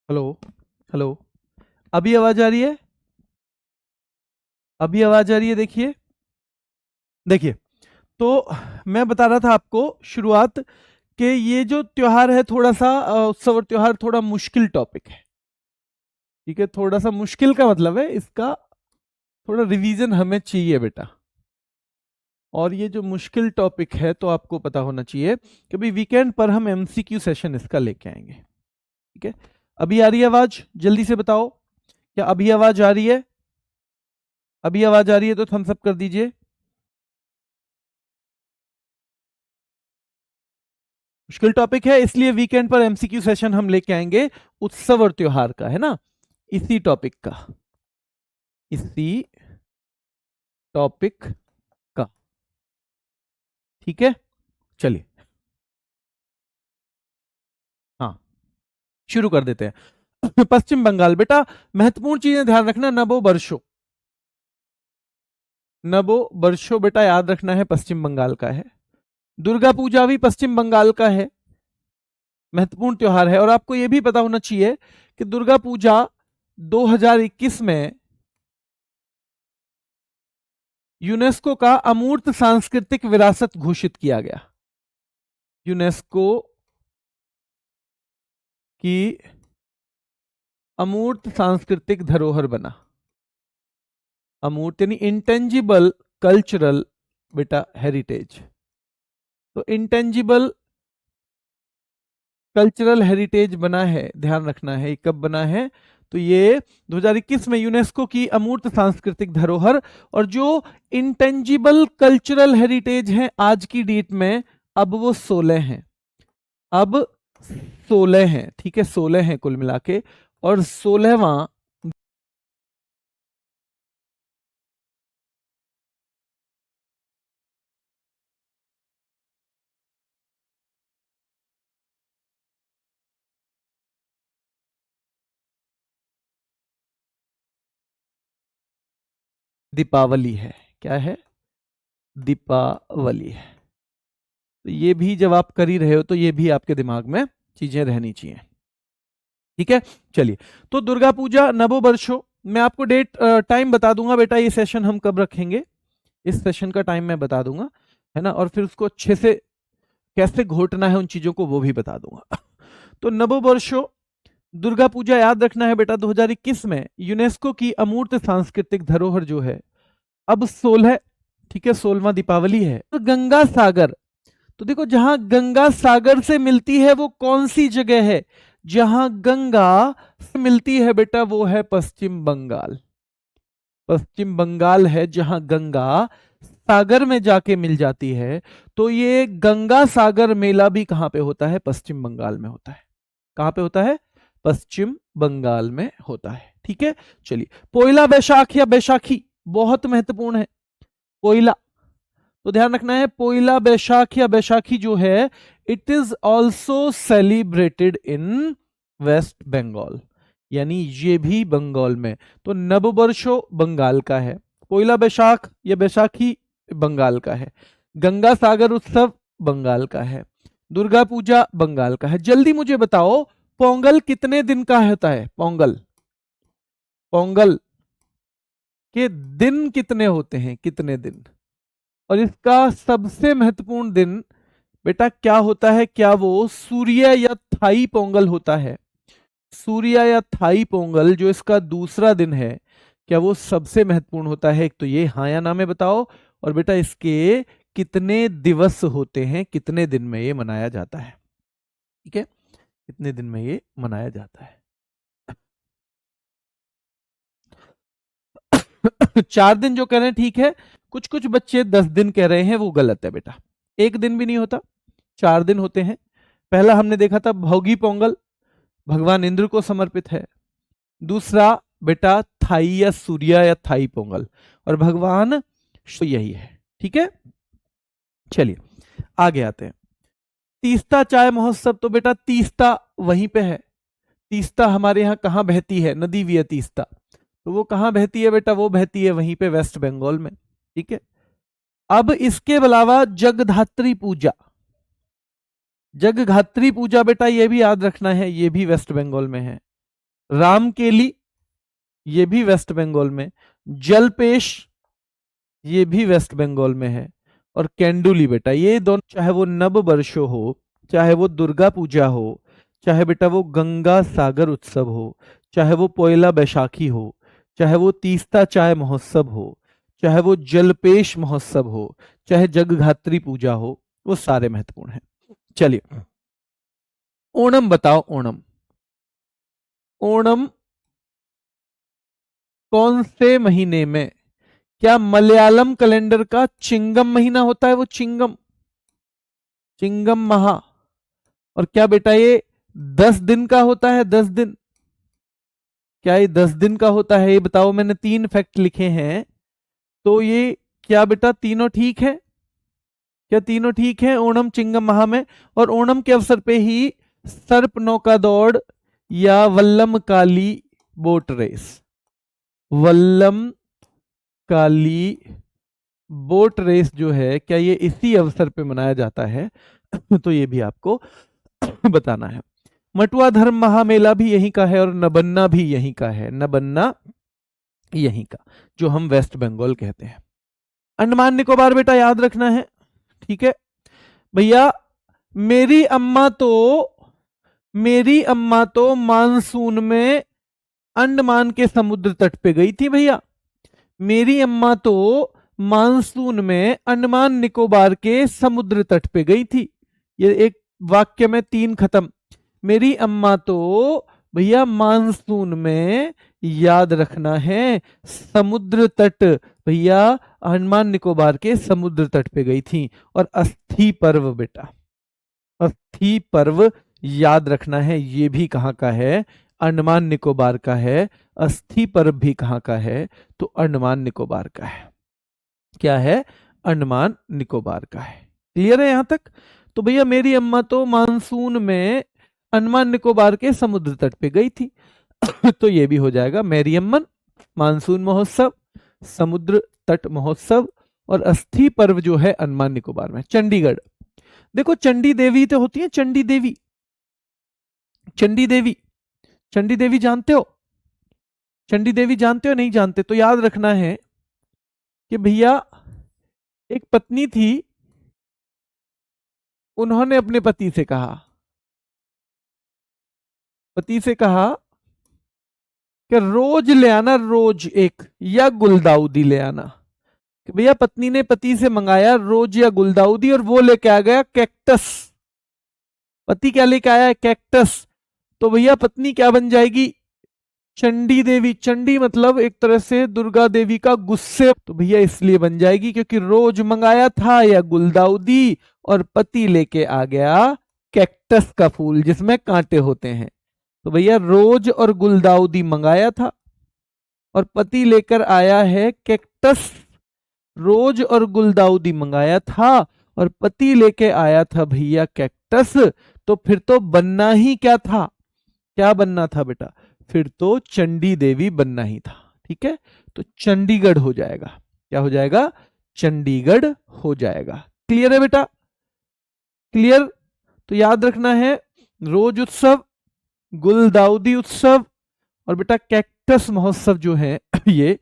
Hello. Hello. अभी आवाज आ रही है? अभी आवाज आ रही है? देखिए। देखिए। तो मैं बता रहा था आपको शुरुआत कि ये जो त्योहार है थोड़ा सा उत्सव और त्योहार थोड़ा मुश्किल टॉपिक है। ठीक है, थोड़ा सा मुश्किल का मतलब है इसका थोड़ा रिवीजन हमें चाहिए बेटा। और ये जो मुश्किल टॉपिक है तो आपको पता होना चाहिए कि भाई वीकेंड पर हम एमसीक्यू सेशन इसका लेके आएंगे। ठीक है। अभी आ रही है आवाज? जल्दी से बताओ, क्या अभी आवाज आ रही है? अभी आवाज आ रही है तो थम्स अप कर दीजिए। मुश्किल टॉपिक है इसलिए वीकेंड पर एमसीक्यू सेशन हम लेके आएंगे उत्सव और त्योहार का, है ना? इसी टॉपिक का, इसी टॉपिक का। ठीक है, चलिए। हाँ, शुरू कर देते हैं। पश्चिम बंगाल बेटा, महत्वपूर्ण चीजें ध्यान रखना। नबो वर्षो, नबो वर्षो बेटा याद रखना है, पश्चिम बंगाल का है। दुर्गा पूजा भी पश्चिम बंगाल का है, महत्वपूर्ण त्योहार है। और आपको यह भी पता होना चाहिए कि दुर्गा पूजा 2021 में यूनेस्को का अमूर्त सांस्कृतिक विरासत घोषित किया गया। यूनेस्को की अमूर्त सांस्कृतिक धरोहर बना। अमूर्त यानी इंटेंजिबल कल्चरल बेटा हेरिटेज। तो इंटेंजिबल कल्चरल हेरिटेज बना है, ध्यान रखना है। कब बना है? तो ये 2021 में यूनेस्को की अमूर्त सांस्कृतिक धरोहर। और जो इंटेंजिबल कल्चरल हेरिटेज है आज की डेट में, अब वो 16 हैं। अब 16 हैं, ठीक है, 16 हैं कुल मिला के। और 16वां दीपावली है। क्या है? दीपावली है। तो ये भी जब आप कर ही रहे हो तो ये भी आपके दिमाग में चीजें रहनी चाहिए। ठीक है, चलिए। तो दुर्गा पूजा नवो वर्षो, मैं आपको डेट टाइम बता दूंगा बेटा, ये सेशन हम कब रखेंगे, इस सेशन का टाइम मैं बता दूंगा, है ना? और फिर उसको अच्छे से कैसे घोटना है उन चीजों को वो भी बता दूंगा। तो नवो वर्षो दुर्गा पूजा याद रखना है बेटा, 2021 में यूनेस्को की अमूर्त सांस्कृतिक धरोहर जो है, अब 16, ठीक है, 16वां दीपावली है। तो गंगा सागर, तो देखो जहां गंगा सागर से मिलती है वो कौन सी जगह है? जहां गंगा से मिलती है बेटा वो है पश्चिम बंगाल। पश्चिम बंगाल है जहां गंगा सागर में जाके मिल जाती है। तो ये गंगा सागर मेला भी कहां पे होता है? पश्चिम बंगाल में होता है। कहां पे होता है? पश्चिम बंगाल में होता है। ठीक है, चलिए। पोइला बैशाख या बैशाखी बहुत महत्वपूर्ण है। पोइला, तो ध्यान रखना है, पोइला बैशाख या बैशाखी जो है, it is also celebrated in West Bengal, यानी ये भी बंगाल में। तो नववर्षो बंगाल का है, पोइला बैशाख या बैशाखी बंगाल का है, गंगा सागर उत्सव बंगाल का है, दुर्गा पूजा बंगाल का है। जल्दी मुझे बताओ, पोंगल कितने दिन का होता है? पोंगल, पोंगल के दिन कितने होते हैं? कितने दिन? और इसका सबसे महत्वपूर्ण दिन बेटा क्या होता है? क्या वो सूर्य या थाई पोंगल होता है? सूर्य या थाई पोंगल जो इसका दूसरा दिन है, क्या वो सबसे महत्वपूर्ण होता है? एक तो ये, हाँ या ना में बताओ। और बेटा इसके कितने दिवस होते हैं, कितने दिन में ये मनाया जाता है? ठीक है, कितने दिन में ये मनाया जाता है? 4 दिन जो कह रहे हैं ठीक है, कुछ कुछ बच्चे 10 दिन कह रहे हैं, वो गलत है बेटा। एक दिन भी नहीं होता, 4 दिन होते हैं। पहला हमने देखा था भोगी पोंगल, भगवान इंद्र को समर्पित है। दूसरा बेटा थाई या सूर्य या थाई पोंगल, और भगवान यही है। ठीक है, चलिए आगे आते हैं। तीस्ता चाय महोत्सव, तो बेटा तीस्ता वहीं पे है। तीस्ता हमारे यहाँ कहाँ बहती है? नदी भी है तीस्ता, तो वो कहाँ बहती है बेटा? वो बहती है वहीं पे वेस्ट बंगाल में। ठीक है, अब इसके अलावा जगधात्री पूजा, जगधात्री पूजा बेटा ये भी याद रखना है, ये भी वेस्ट बंगाल में है। रामकेली, ये भी वेस्ट बंगाल में, जलपेश, ये भी वेस्ट बंगाल में है, और केंडुली बेटा, ये दोनों, चाहे वो नव वर्षो हो, चाहे वो दुर्गा पूजा हो, चाहे बेटा वो गंगा सागर उत्सव हो, चाहे वो पोयला बैशाखी हो, चाहे वो तीस्ता चाय महोत्सव हो, चाहे वो जलपेश महोत्सव हो, चाहे जगधात्री पूजा हो, वो सारे महत्वपूर्ण हैं। चलिए ओणम बताओ, ओणम, ओणम कौन से महीने में, क्या मलयालम कैलेंडर का चिंगम महीना होता है, वो चिंगम, चिंगम माह, और क्या बेटा ये 10 दिन का होता है, 10 दिन, क्या ये 10 दिन का होता है, ये बताओ। मैंने 3 फैक्ट लिखे हैं, तो ये क्या बेटा तीनों ठीक है, क्या तीनों ठीक है ओणम चिंगम माह में। और ओणम के अवसर पे ही सर्प नौका दौड़ या वल्लम काली बोट रेस, वल्लम काली बोट रेस जो है, क्या ये इसी अवसर पे मनाया जाता है? तो ये भी आपको बताना है। मटुआ धर्म महामेला भी यहीं का है, और नबन्ना भी यहीं का है, नबन्ना यहीं का, जो हम वेस्ट बंगाल कहते हैं। अंडमान निकोबार बेटा याद रखना है, ठीक है भैया। मेरी अम्मा तो मानसून में अंडमान के समुद्र तट पे गई थी भैया, मेरी अम्मा तो मानसून में अंडमान निकोबार के समुद्र तट पे गई थी। ये एक वाक्य में 3 खत्म। मेरी अम्मा तो भैया मानसून में, याद रखना है, समुद्र तट, भैया अंडमान निकोबार के समुद्र तट पे गई थी। और अस्थि पर्व बेटा, अस्थि पर्व याद रखना है, ये भी कहाँ का है, अंडमान निकोबार का है। अस्थि पर्व भी कहाँ का है, तो अंडमान निकोबार का है। क्या है, अंडमान निकोबार का है। क्लियर है यहां तक? तो भैया मेरी अम्मा तो मानसून में अंडमान निकोबार के समुद्र तट पे गई थी। तो ये भी हो जाएगा, मेरियम्मन, मानसून महोत्सव, समुद्र तट महोत्सव, और अस्थि पर्व जो है अंडमान निकोबार में। चंडीगढ़ देखो, चंडी देवी तो होती है, चंडी देवी, चंडी देवी, चंडी देवी जानते हो, चंडी देवी जानते हो, नहीं जानते तो याद रखना है कि भैया एक पत्नी थी, उन्होंने अपने पति से कहा, पति से कहा कि रोज ले आना, रोज एक या गुलदाउदी ले आना। कि भैया पत्नी ने पति से मंगाया रोज या गुलदाउदी, और वो लेके आ गया कैक्टस। पति क्या लेके आया है, कैक्टस। तो भैया पत्नी क्या बन जाएगी, चंडी देवी। चंडी मतलब एक तरह से दुर्गा देवी का गुस्से, तो भैया इसलिए बन जाएगी क्योंकि रोज मंगाया था या गुलदाउदी, और पति लेके आ गया कैक्टस का फूल जिसमें कांटे होते हैं। तो भैया रोज और गुलदाउदी मंगाया था, और पति लेकर आया है कैक्टस। रोज और गुलदाउदी मंगाया था, और पति लेके आया था भैया कैक्टस। तो फिर तो बनना ही क्या था, क्या बनना था बेटा, फिर तो चंडी देवी बनना ही था। ठीक है, तो चंडीगढ़ हो जाएगा। क्या हो जाएगा, चंडीगढ़ हो जाएगा। क्लियर है बेटा, क्लियर? तो याद रखना है, रोज उत्सव, गुलदाउदी उत्सव, और बेटा कैक्टस महोत्सव जो है ये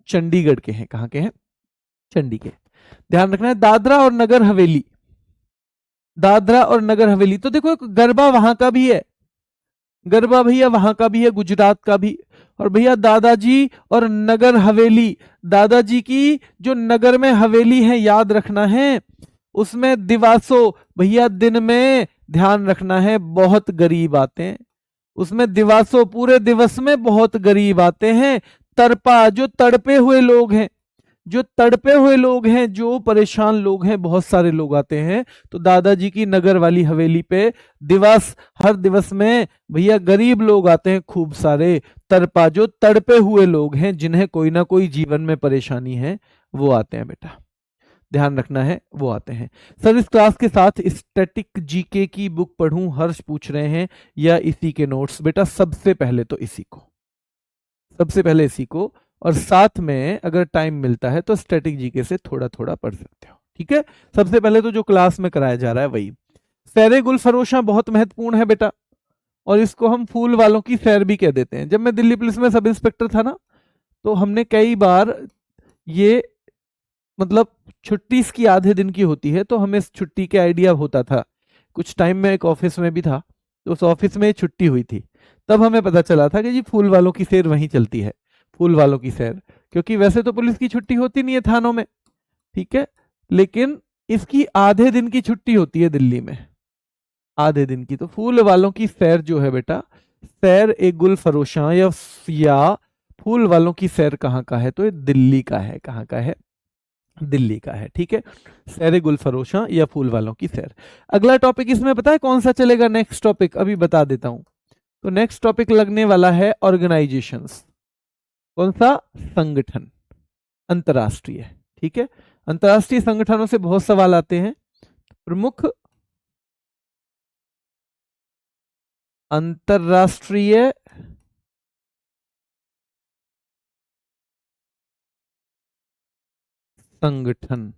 चंडीगढ़ के हैं। कहां के हैं, चंडी के। ध्यान रखना है, दादरा और नगर हवेली, दादरा और नगर हवेली, तो देखो गरबा वहां का भी है, गरबा भैया वहां का भी है, गुजरात का भी। और भैया दादाजी और नगर हवेली, दादाजी की जो नगर में हवेली है, याद रखना है, उसमें दिवासो, भैया दिन में, ध्यान रखना है, बहुत गरीब आते हैं उसमें। दिवासो पूरे दिवस में बहुत गरीब आते हैं। तरपा जो तड़पे हुए लोग हैं, जो तड़पे हुए लोग हैं, जो परेशान लोग हैं, बहुत सारे लोग आते हैं। तो दादाजी की नगर वाली हवेली पे दिवस, हर दिवस में भैया गरीब लोग आते हैं खूब सारे। तरपा जो तड़पे हुए लोग हैं, जिन्हें कोई ना कोई जीवन में परेशानी है, वो आते हैं बेटा, ध्यान रखना है, वो आते हैं। सर इस क्लास के साथ स्टैटिक जीके की बुक पढ़ूं, हर्ष पूछ रहे हैं, या इसी के नोट्स? बेटा सबसे पहले तो इसी को, सबसे पहले इसी को, और साथ में अगर टाइम मिलता है तो स्टैटिक जीके से थोड़ा थोड़ा पढ़ सकते हो। ठीक है, सबसे पहले तो जो क्लास में कराया जा रहा है वही। सैरे गुल फरोशा बहुत महत्वपूर्ण है बेटा, और इसको हम फूल वालों की सैर भी कह देते हैं। जब मैं दिल्ली पुलिस में सब इंस्पेक्टर था ना, तो हमने कई बार ये मतलब छुट्टी इसकी आधे दिन की होती है, तो हमें इस छुट्टी के आइडिया होता था। कुछ टाइम में एक ऑफिस में भी था, तो उस ऑफिस में छुट्टी हुई थी, तब हमें पता चला था कि जी फूल वालों की सैर वहीं चलती है, फूल वालों की सैर। क्योंकि वैसे तो पुलिस की छुट्टी होती नहीं है थानों में, ठीक है, लेकिन इसकी आधे दिन की छुट्टी होती है दिल्ली में, आधे दिन की। तो फूल वालों की सैर जो है बेटा, सैर ए गुल फरोशा या फूल वालों की सैर कहाँ का है, तो ये दिल्ली का है। कहाँ का है? दिल्ली का है, ठीक है। सैर ए गुल फरोशा या फूल वालों की सैर। अगला टॉपिक इसमें पता है कौन सा चलेगा? नेक्स्ट टॉपिक अभी बता देता हूं। तो नेक्स्ट टॉपिक लगने वाला है ऑर्गेनाइजेशंस। कौन सा? संगठन, अंतरराष्ट्रीय, ठीक है। अंतरराष्ट्रीय संगठनों से बहुत सवाल आते हैं। प्रमुख अंतरराष्ट्रीय संगठन,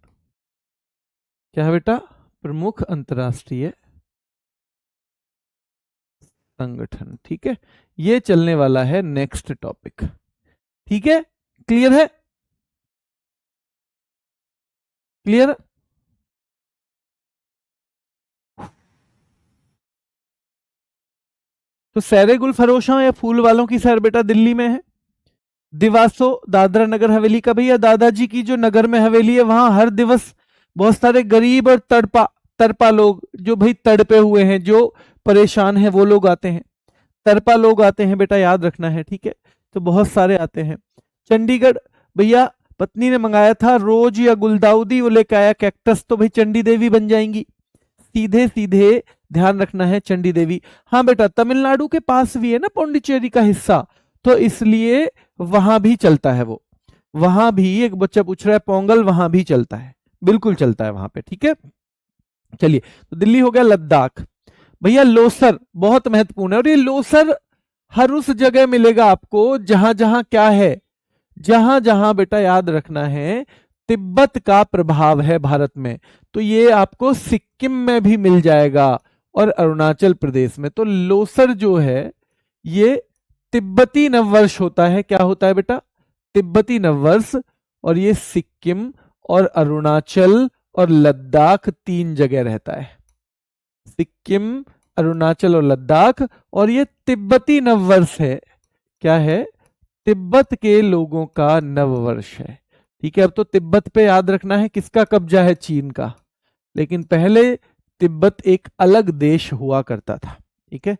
क्या है बेटा? प्रमुख अंतरराष्ट्रीय संगठन, ठीक है। ये चलने वाला है नेक्स्ट टॉपिक, ठीक है। क्लियर है? क्लियर? तो सैरे गुल फरोशा या फूल वालों की सैर बेटा दिल्ली में है। दिवासो दादरा नगर हवेली का, भैया दादाजी की जो नगर में हवेली है वहां हर दिवस बहुत सारे गरीब और तड़पा तड़पा लोग, जो भाई तड़पे हुए हैं, जो परेशान हैं, वो लोग आते हैं। तड़पा लोग आते हैं बेटा, याद रखना है, ठीक है। तो बहुत सारे आते हैं। चंडीगढ़, भैया पत्नी ने मंगाया था रोज या गुलदाउदी, वो लेके आया कैक्टस, तो भाई चंडी देवी बन जाएंगी। सीधे सीधे ध्यान रखना है, चंडी देवी। हाँ बेटा, तमिलनाडु के पास भी है ना पौंडीचेरी का हिस्सा, तो इसलिए वहां भी चलता है वो। वहां भी एक बच्चा पूछ रहा है पोंगल, वहां भी चलता है, बिल्कुल चलता है वहां पे, ठीक है। चलिए, तो दिल्ली हो गया। लद्दाख, भैया लोसर बहुत महत्वपूर्ण है, और ये लोसर हर उस जगह मिलेगा आपको जहां जहां क्या है, जहां जहां बेटा याद रखना है तिब्बत का प्रभाव है भारत में। तो ये आपको सिक्किम में भी मिल जाएगा और अरुणाचल प्रदेश में। तो लोसर जो है ये तिब्बती नववर्ष होता है। क्या होता है बेटा? तिब्बती नववर्ष। और ये सिक्किम और अरुणाचल और लद्दाख 3 जगह रहता है। सिक्किम, अरुणाचल और लद्दाख, और ये तिब्बती नववर्ष है। क्या है? तिब्बत के लोगों का नववर्ष है, ठीक है। अब तो तिब्बत पे याद रखना है किसका कब्जा है? चीन का। लेकिन पहले तिब्बत एक अलग देश हुआ करता था, ठीक है।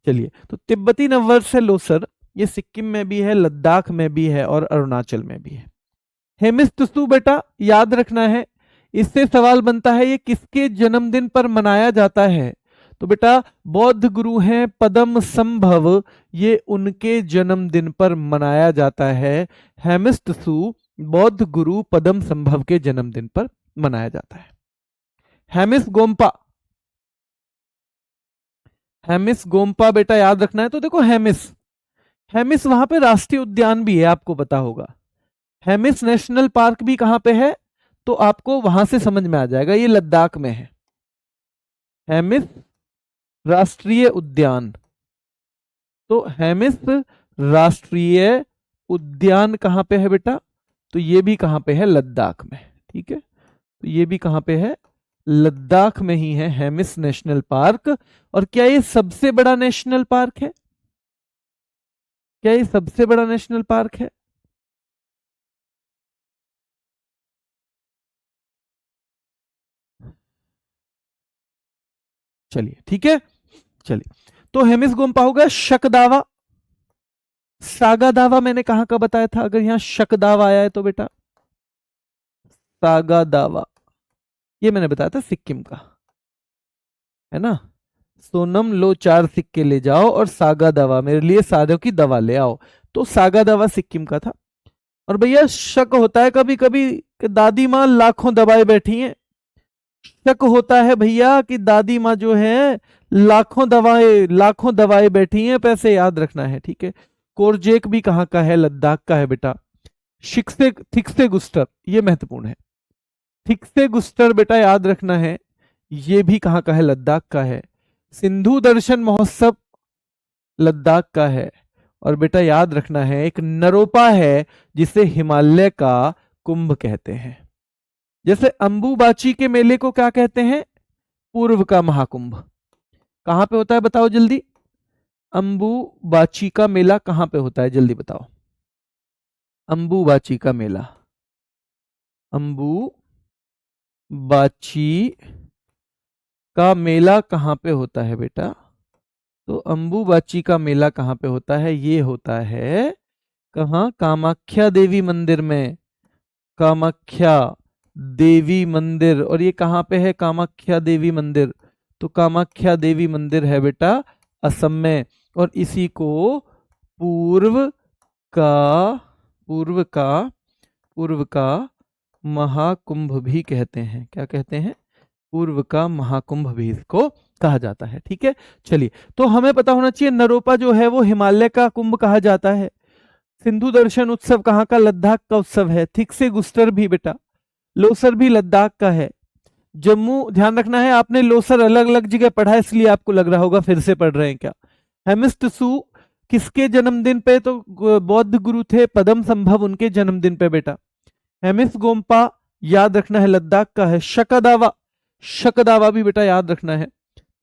चलिए, तो तिब्बती नववर्ष है लोसर, ये सिक्किम में भी है, लद्दाख में भी है और अरुणाचल में भी है। हेमिस्तसु बेटा याद रखना है, इससे सवाल बनता है ये किसके जन्मदिन पर मनाया जाता है? तो बेटा बौद्ध गुरु हैं पदम संभव, ये उनके जन्मदिन पर मनाया जाता है। हेमिस्तसु बौद्ध गुरु पदम संभव के जन्मदिन पर मनाया जाता है। हेमिस गोम्पा, हेमिस गोम्पा बेटा याद रखना है। तो देखो हेमिस, हेमिस वहां पे राष्ट्रीय उद्यान भी है, आपको पता होगा। हेमिस नेशनल पार्क भी कहां पे है? तो आपको वहां से समझ में आ जाएगा, ये लद्दाख में है। हेमिस राष्ट्रीय उद्यान, तो हेमिस राष्ट्रीय उद्यान कहां पे है बेटा? तो ये भी कहां पे है? लद्दाख में, ठीक है। तो ये भी कहां पे है? लद्दाख में ही है हेमिस नेशनल पार्क। और क्या ये सबसे बड़ा नेशनल पार्क है? क्या ये सबसे बड़ा नेशनल पार्क है? चलिए, ठीक है। चलिए, तो हेमिस गोम्पा होगा। शक दावा, सागा दावा मैंने कहां का बताया था? अगर यहां शक दावा आया है तो बेटा सागा दावा, ये मैंने बताया था सिक्किम का, है ना। सोनम लो 4 सिक्के ले जाओ और सागा दवा, मेरे लिए सारों की दवा ले आओ। तो सागा दवा सिक्किम का था। और भैया शक होता है कभी कभी कि दादी माँ लाखों दवाएं बैठी हैं। शक होता है भैया कि दादी माँ जो है लाखों दवाएं बैठी हैं, पैसे याद रखना है, ठीक है। कोरजेक भी कहाँ का है? लद्दाख का है बेटा। शिक्से थिक्से गुस्टर, ये महत्वपूर्ण है। थिक्से गुस्टर बेटा याद रखना है, ये भी कहाँ का है? लद्दाख का है। सिंधु दर्शन महोत्सव, लद्दाख का है। और बेटा याद रखना है एक नरोपा है जिसे हिमालय का कुंभ कहते हैं। जैसे अंबुबाची के मेले को क्या कहते हैं? पूर्व का महाकुंभ। कहां पे होता है बताओ जल्दी? अंबुबाची का मेला कहां पे होता है जल्दी बताओ? अंबुबाची का मेला, अंबुबाची का मेला कहां पे होता है बेटा? तो अंबुबाची का मेला कहां पे होता है? ये होता है कहां? कामाख्या देवी मंदिर में। कामाख्या देवी मंदिर। और ये कहां पे है कामाख्या देवी मंदिर? तो कामाख्या देवी मंदिर है बेटा असम में। और इसी को पूर्व का पूर्व का पूर्व का महाकुंभ भी कहते हैं। क्या कहते हैं? पूर्व का महाकुंभ भी इसको कहा जाता है। ठीक है, चलिए। तो हमें पता होना चाहिए नरोपा जो है वो हिमालय का कुंभ कहा जाता है। सिंधु दर्शन उत्सव कहाँ का? लद्दाख का उत्सव है। ठीक से गुस्टर भी बेटा, लोसर भी लद्दाख का है। जम्मू, ध्यान रखना है आपने लोसर अलग अलग जगह पढ़ा है इसलिए आपको लग रहा होगा फिर से पढ़ रहे हैं क्या। हेमिस्टसू किसके जन्मदिन पे? तो बौद्ध गुरु थे पदम संभव, उनके जन्मदिन पे बेटा। हेमिस गोम्पा याद रखना है लद्दाख का है। शकदावा, शकदावा भी बेटा याद रखना है।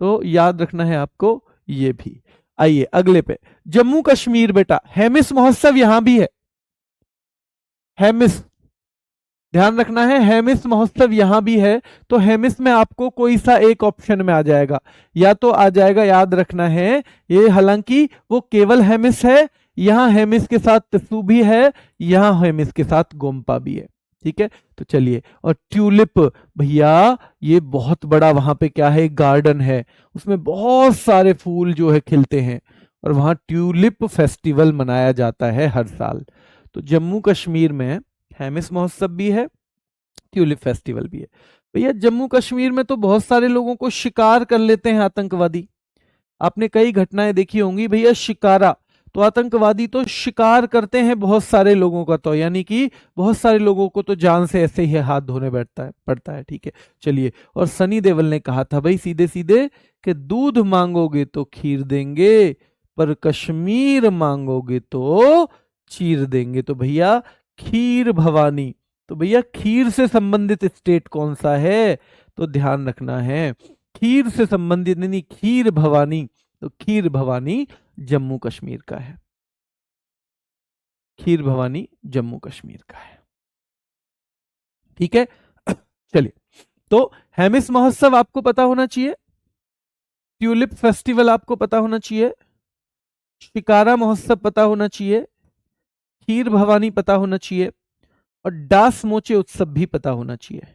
तो याद रखना है आपको ये भी। आइए अगले पे, जम्मू कश्मीर बेटा, हेमिस महोत्सव यहां भी है। हेमिस, ध्यान रखना है हेमिस महोत्सव यहां भी है। तो हेमिस में आपको कोई सा एक ऑप्शन में आ जाएगा, या तो आ जाएगा, याद रखना है ये, हालांकि वो केवल हेमिस है, यहां हेमिस के साथ तसू भी है, यहां हेमिस के साथ गोम्पा भी है। ठीक है, तो चलिए। और ट्यूलिप भैया, ये बहुत बड़ा वहां पे क्या है, गार्डन है, उसमें बहुत सारे फूल जो है खिलते हैं, और वहां ट्यूलिप फेस्टिवल मनाया जाता है हर साल। तो जम्मू कश्मीर में हेमिस महोत्सव भी है, ट्यूलिप फेस्टिवल भी है। भैया जम्मू कश्मीर में तो बहुत सारे लोगों को शिकार कर लेते हैं आतंकवादी। आपने कई घटनाएं देखी होंगी भैया, शिकारा। तो आतंकवादी तो शिकार करते हैं बहुत सारे लोगों का, तो यानी कि बहुत सारे लोगों को तो जान से ऐसे ही हाथ धोने बैठता है पड़ता है। ठीक है, चलिए। और सनी देओल ने कहा था भाई सीधे सीधे कि दूध मांगोगे तो खीर देंगे, पर कश्मीर मांगोगे तो चीर देंगे। तो भैया खीर भवानी, तो भैया खीर से संबंधित स्टेट कौन सा है? तो ध्यान रखना है खीर से संबंधित, नहीं, खीर भवानी। तो खीर भवानी जम्मू कश्मीर का है। खीर भवानी जम्मू कश्मीर का है। ठीक है, चलिए। तो हेमिस महोत्सव आपको पता होना चाहिए, ट्यूलिप फेस्टिवल आपको पता होना चाहिए, शिकारा महोत्सव पता होना चाहिए, खीर भवानी पता होना चाहिए, और डास मोचे उत्सव भी पता होना चाहिए।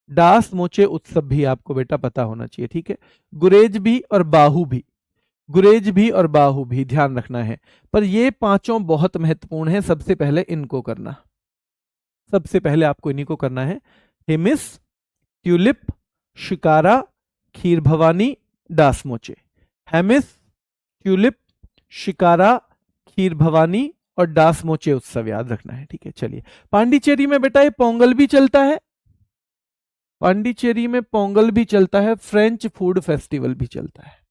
डास मोचे उत्सव भी आपको बेटा पता होना चाहिए। ठीक है, गुरेज भी और बाहु भी, गुरेज भी और बाहु भी ध्यान रखना है। पर ये पांचों बहुत महत्वपूर्ण है, सबसे पहले इनको करना, सबसे पहले आपको इन्हीं को करना है। हेमिस, ट्यूलिप, शिकारा, खीर भवानी, डास मोचे। हेमिस, ट्यूलिप, शिकारा, खीर भवानी और डास मोचे उत्सव याद रखना है। ठीक है, चलिए। पांडिचेरी में बेटा ये पोंगल भी चलता है, पांडिचेरी में पोंगल भी चलता है, फ्रेंच फूड फेस्टिवल भी चलता है।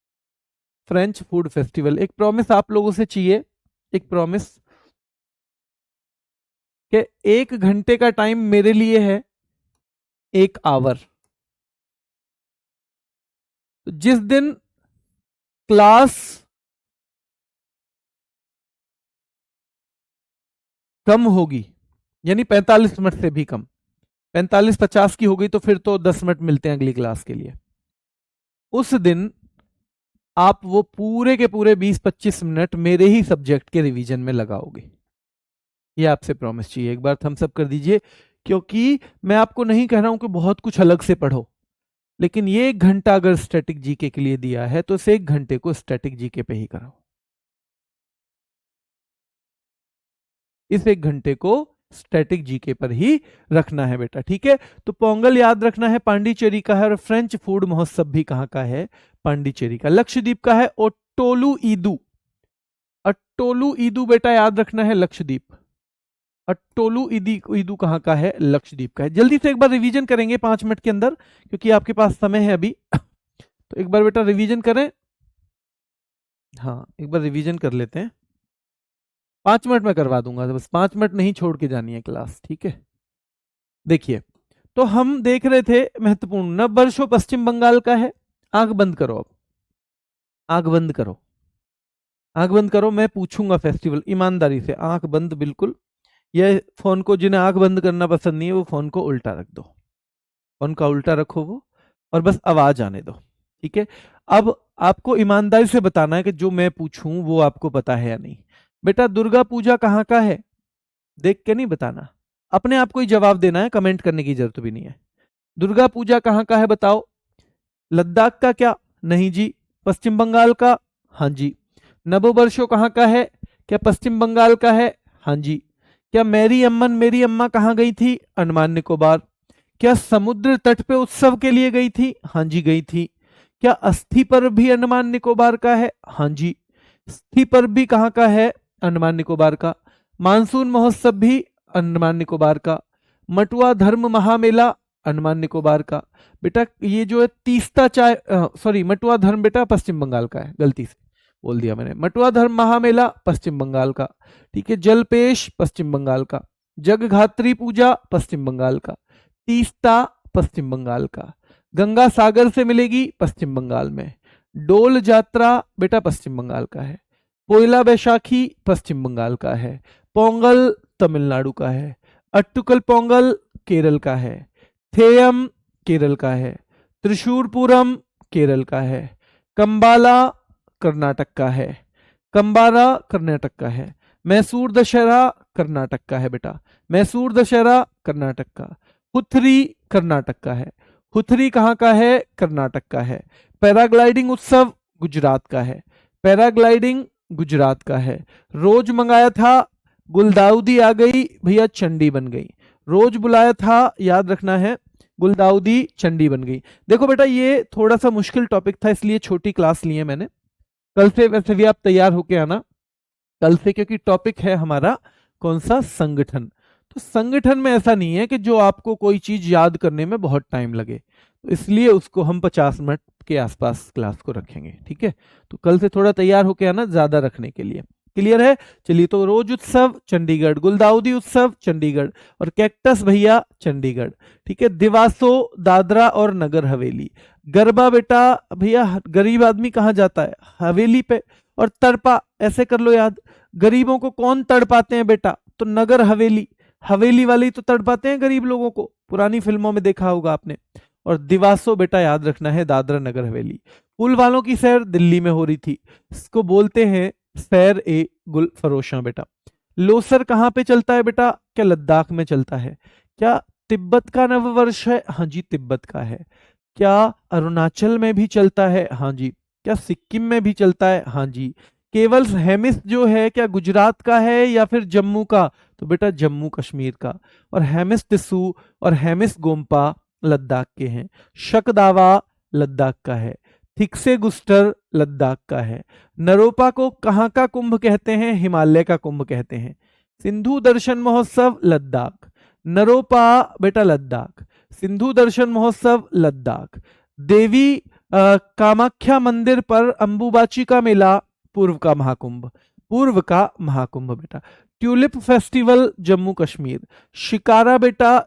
फ्रेंच फूड फेस्टिवल, एक प्रॉमिस आप लोगों से चाहिए, एक प्रॉमिस कि 1 घंटे का टाइम मेरे लिए है, 1 आवर। तो जिस दिन क्लास कम होगी, यानी 45 मिनट से भी कम, 45-50 की हो गई तो फिर तो 10 मिनट मिलते हैं अगली क्लास के लिए, उस दिन आप वो पूरे के पूरे 20-25 मिनट मेरे ही सब्जेक्ट के रिवीजन में लगाओगे। ये आपसे प्रॉमिस चाहिए, एक बार थम्स अप कर दीजिए। क्योंकि मैं आपको नहीं कह रहा हूं कि बहुत कुछ अलग से पढ़ो, लेकिन ये 1 घंटा अगर स्टैटिक जीके के लिए दिया है तो इस 1 घंटे को स्टैटिक जीके पे ही कराओ। इस 1 घंटे को स्टैटिक जीके पर ही रखना है बेटा। ठीक है, तो पोंगल याद रखना है पांडिचेरी का है, और फ्रेंच फूड महोत्सव भी कहां का है? पांडिचेरी का। लक्षद्वीप का है ओट्टोलू ईदू, अट्टोलू ईदू बेटा याद रखना है लक्षद्वीप। अट्टोलू ईदू कहां का है? लक्षद्वीप का है। जल्दी से एक बार रिवीजन करेंगे 5 मिनट के अंदर, क्योंकि आपके पास समय है अभी। तो एक बार बेटा रिवीजन करें। हाँ, एक बार रिवीजन कर लेते हैं। 5 मिनट में करवा दूंगा, तो बस 5 मिनट नहीं छोड़ के जानी है क्लास, ठीक है। देखिए, तो हम देख रहे थे महत्वपूर्ण, नव वर्षो पश्चिम बंगाल का है। आंख बंद करो, अब आंख बंद करो, आंख बंद करो। मैं पूछूंगा फेस्टिवल, ईमानदारी से आंख बंद बिल्कुल। यह फोन को, जिन्हें आंख बंद करना पसंद नहीं है, वो फोन को उल्टा रख दो, फोन का उल्टा रखो वो, और बस आवाज आने दो, ठीक है। अब आपको ईमानदारी से बताना है कि जो मैं पूछूं वो आपको पता है या नहीं। बेटा, दुर्गा पूजा कहाँ का है? देख के नहीं बताना, अपने आप को ही जवाब देना है, कमेंट करने की जरूरत भी नहीं है। दुर्गा पूजा कहाँ का है बताओ? लद्दाख का क्या? नहीं जी। पश्चिम बंगाल का? हाँ जी। नववर्षो कहाँ का है? क्या पश्चिम बंगाल का है? हाँ जी। क्या मेरी अम्मन मेरी अम्मा कहाँ गई थी? अंडमान निकोबार। क्या समुद्र तट पे उत्सव के लिए गई थी? हाँ जी, गई थी। क्या अस्थि पर्व भी अंडमान निकोबार का है? हाँ जी। अस्थि पर्व भी कहाँ का है? अंडमान निकोबार का। मानसून महोत्सव भी अंडमान निकोबार का। मटुआ धर्म महामेला अंडमान निकोबार का। बेटा ये जो है तीस्ता चाय, सॉरी, मटुआ धर्म बेटा पश्चिम बंगाल का है, गलती से बोल दिया मैंने। मटुआ धर्म महामेला पश्चिम बंगाल का, ठीक है। जलपेश पश्चिम बंगाल का। जगधात्री पूजा पश्चिम बंगाल का। तीस्ता पश्चिम बंगाल का। गंगा सागर से मिलेगी पश्चिम बंगाल में। डोल यात्रा बेटा पश्चिम बंगाल का है। पोइला बैशाखी पश्चिम बंगाल का है। पोंगल तमिलनाडु का है। अट्टुकल पोंगल केरल का है। थेयम केरल का है। त्रिशूरपुरम केरल का है। कंबाला कर्नाटक का है। कंबारा कर्नाटक का है। मैसूर दशहरा कर्नाटक का है बेटा। मैसूर दशहरा कर्नाटक का। हुथरी कर्नाटक का है। हुथरी कहाँ का है? कर्नाटक का है। पैराग्लाइडिंग उत्सव गुजरात का है। पैराग्लाइडिंग गुजरात का है। रोज मंगाया था, गुलदाउदी आ गई भैया, चंडी बन गई। रोज बुलाया था, याद रखना है, गुलदाउदी चंडी बन गई। देखो बेटा, ये थोड़ा सा मुश्किल टॉपिक था, इसलिए छोटी क्लास ली है मैंने। कल से वैसे भी आप तैयार होके आना कल से, क्योंकि टॉपिक है हमारा कौन सा? संगठन। तो संगठन में ऐसा नहीं है कि जो आपको कोई चीज याद करने में बहुत टाइम लगे, तो इसलिए उसको हम 50 मिनट के आसपास क्लास को रखेंगे, ठीक है। तो कल से थोड़ा तैयार होके आना, ज्यादा रखने के लिए। क्लियर है? चलिए, तो रोज उत्सव चंडीगढ़, गुलदाउदी उत्सव चंडीगढ़, और कैक्टस भैया चंडीगढ़, ठीक है। दिवासो दादरा और नगर हवेली। गरबा बेटा भैया गरीब आदमी कहाँ जाता है? हवेली पे। और तड़पा ऐसे कर लो याद, गरीबों को कौन तड़पाते हैं बेटा? तो नगर हवेली, हवेली वाले ही तो तड़पाते हैं गरीब लोगों को, पुरानी फिल्मों में देखा होगा आपने। और दिवासो बेटा याद रखना है दादरा नगर हवेली। फूल वालों की सैर दिल्ली में हो रही थी, इसको बोलते हैं सैर ए गुल फरोशा बेटा। लोसर कहाँ पे चलता है बेटा? क्या लद्दाख में चलता है? क्या तिब्बत का नववर्ष है? हाँ जी, तिब्बत का है। क्या अरुणाचल में भी चलता है? हाँ जी। क्या सिक्किम में भी चलता है? हाँ जी। केवल हेमिस जो है, क्या गुजरात का है या फिर जम्मू का? तो बेटा जम्मू कश्मीर का। और हेमिस टिस्सू और हेमिस गोम्पा लद्दाख के हैं। शकदावा लद्दाख का है। थिक्से गुस्टर लद्दाख का है। नरोपा को कहाँ का कुंभ कहते हैं? हिमालय का कुंभ कहते हैं। सिंधु दर्शन महोत्सव लद्दाख। नरोपा बेटा लद्दाख। सिंधु दर्शन महोत्सव लद्दाख। देवी कामाख्या मंदिर पर अंबुबाची का मेला पूर्व का महाकुंभ, पूर्व का महाकुंभ बेटा। Tulip festival Jammu Kashmir. शिकारा बेटा